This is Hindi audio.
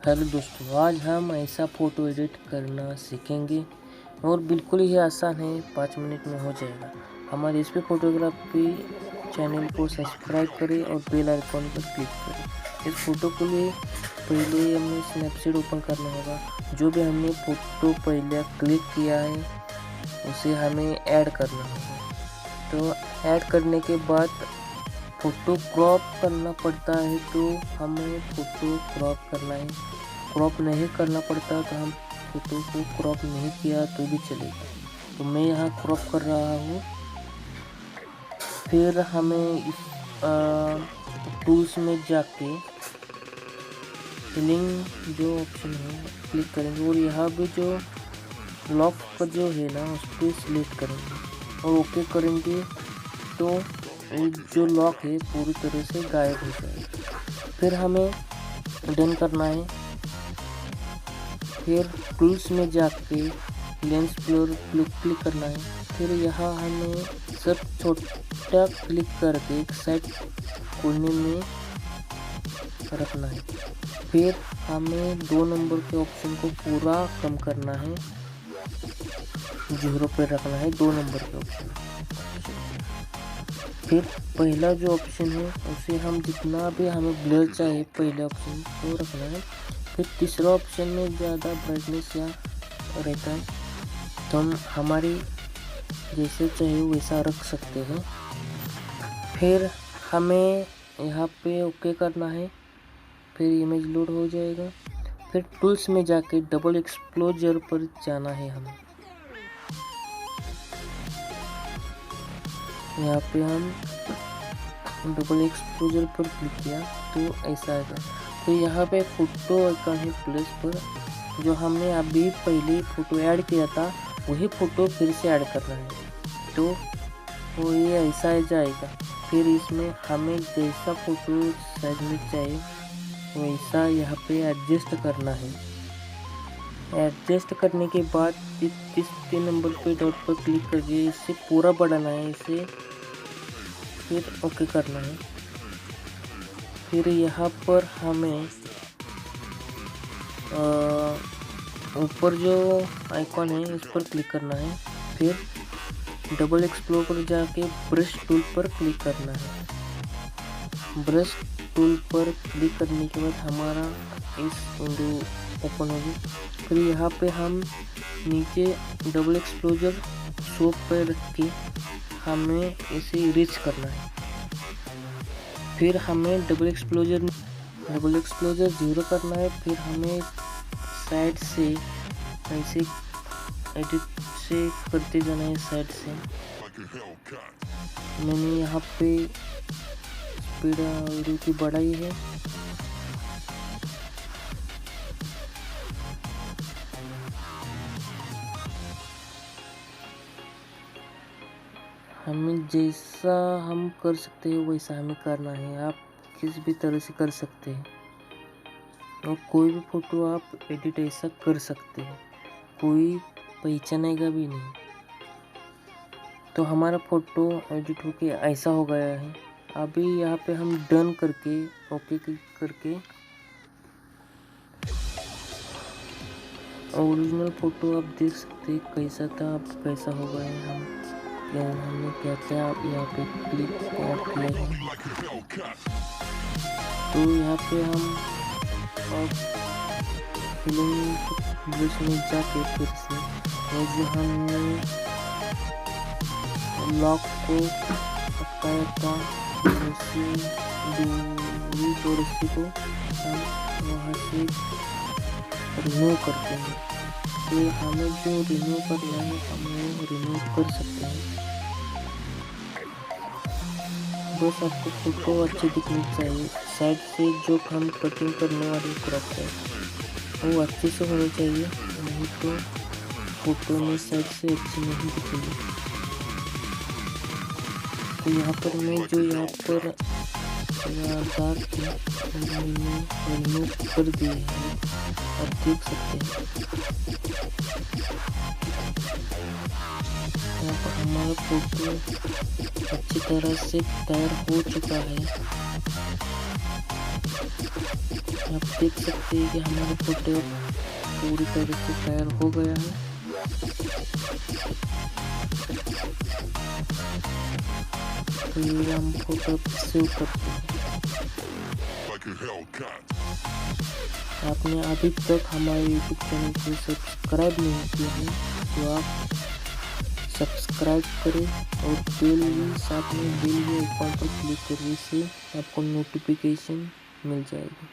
हेलो दोस्तों, आज हम ऐसा फ़ोटो एडिट करना सीखेंगे और बिल्कुल ही आसान है, 5 मिनट में हो जाएगा। हमारे इस पे फोटोग्राफी चैनल को सब्सक्राइब करें और बेल आइकॉन पर क्लिक करें। इस फ़ोटो के लिए पहले हमें स्नैपसीड ओपन करना होगा। जो भी हमने फ़ोटो पहले क्लिक किया है उसे हमें ऐड करना होगा। तो ऐड करने के बाद फ़ोटो क्रॉप करना पड़ता है, तो हमें फ़ोटो क्रॉप करना है। क्रॉप नहीं करना पड़ता तो हम फ़ोटो को क्रॉप नहीं किया तो भी चलेगा। तो मैं यहाँ क्रॉप कर रहा हूँ। फिर हमें इस टूल्स में जाके फिलिंग जो ऑप्शन है क्लिक करेंगे और यहाँ पे जो लॉक का जो है ना उस पर सिलेक्ट करेंगे और ओके करेंगे तो जो लॉक है पूरी तरह से गायब हो जाएगा। फिर हमें डन करना है। फिर टूल्स में जाके लेंस ब्लर क्लिक करना है। फिर यहाँ हमें सब छोटा क्लिक करके एक साइड कोने में रखना है। फिर हमें 2 नंबर के ऑप्शन को पूरा कम करना है, 0 पे रखना है 2 नंबर के ऑप्शन। फिर पहला जो ऑप्शन है उसे हम जितना भी हमें ब्लर चाहिए पहले ऑप्शन को रखना है। फिर तीसरा ऑप्शन में ज़्यादा ब्राइटनेस या रहता है तो हम हमारी जैसे चाहिए वैसा रख सकते हैं। फिर हमें यहाँ पे ओके करना है। फिर इमेज लोड हो जाएगा। फिर टूल्स में जाके डबल एक्सपोजर पर जाना है हमें। यहाँ पे हम डबल एक्सपोजर पर क्लिक किया तो ऐसा आएगा। तो यहाँ पे फोटो आइकन है प्लस पर, जो हमने अभी पहले फ़ोटो ऐड किया था वही फ़ोटो फिर से ऐड करना है। तो वो ये ऐसा जाएगा। फिर इसमें हमें जैसा फ़ोटो साइज में चाहिए वैसा यहाँ पे एडजस्ट करना है। एडजस्ट करने के बाद इस 3 नंबर पे डॉट पर क्लिक करके इसे पूरा बढ़ाना है, इसे फिर ओके करना है। फिर यहाँ पर हमें ऊपर जो आइकॉन है इस पर क्लिक करना है। फिर डबल एक्सप्लोर पर जाके ब्रश टूल पर क्लिक करना है। ब्रश टूल पर क्लिक करने के बाद हमारा इस विंडो ओपन होगी। फिर यहाँ पे हम नीचे डबल एक्सप्लोजर शो पर रख के हमें इसे रीच करना है। फिर हमें डबल एक्सप्लोजर 0 करना है। फिर हमें साइड से ऐसे एडिट से करते जाना है साइड से। मैंने यहाँ पे स्पीड वीडियो की बढ़ाई है। हमें जैसा हम कर सकते हैं वैसा हमें करना है। आप किसी भी तरह से कर सकते हैं और कोई भी फ़ोटो आप एडिट ऐसा कर सकते हैं, कोई पहचानेगा भी नहीं। तो हमारा फ़ोटो एडिट होके ऐसा हो गया है। अभी यहाँ पे हम डन करके ओके क्लिक करके ओरिजिनल फ़ोटो आप देख सकते हैं कैसा था, अब कैसा हो गया है। हमने क्या क्या यहाँ पे क्लिक किया है। तो यहाँ पे हम फिलिंग ब्रश में जाके फिर से और जो हमने लॉक को पकाया था उसी दूरी और उसी को हम वहाँ से रिमूव करते हैं। तो हमें जो रिमूव करना है हम रिमूव कर सकते हैं। बस आपको फ़ोटो अच्छी दिखनी चाहिए। साइड से जो हम कटिंग करने वाली क्रॉप है वो अच्छे से होनी चाहिए, नहीं तो फ़ोटो में साइड से अच्छी नहीं दिखेगी। तो यहाँ पर मैं जो यहाँ पर डार्क है मैंने रिमूव कर दिए हैं, आप देख सकते हैं। यहाँ पर हमारा फ़ोटो अच्छी तरह से तैयार हो चुका है। आप देख सकते हैं कि हमारा फोटो पूरी तरह से तैयार हो गया है। तो ये हम फोटो सेव करते हैं। आपने अभी तक हमारे यूट्यूब चैनल को सब्सक्राइब नहीं किया है तो आप सब्सक्राइब करें और बेल भी साथ में बेल के आइकॉन पर क्लिक करने से आपको नोटिफिकेशन मिल जाएगी।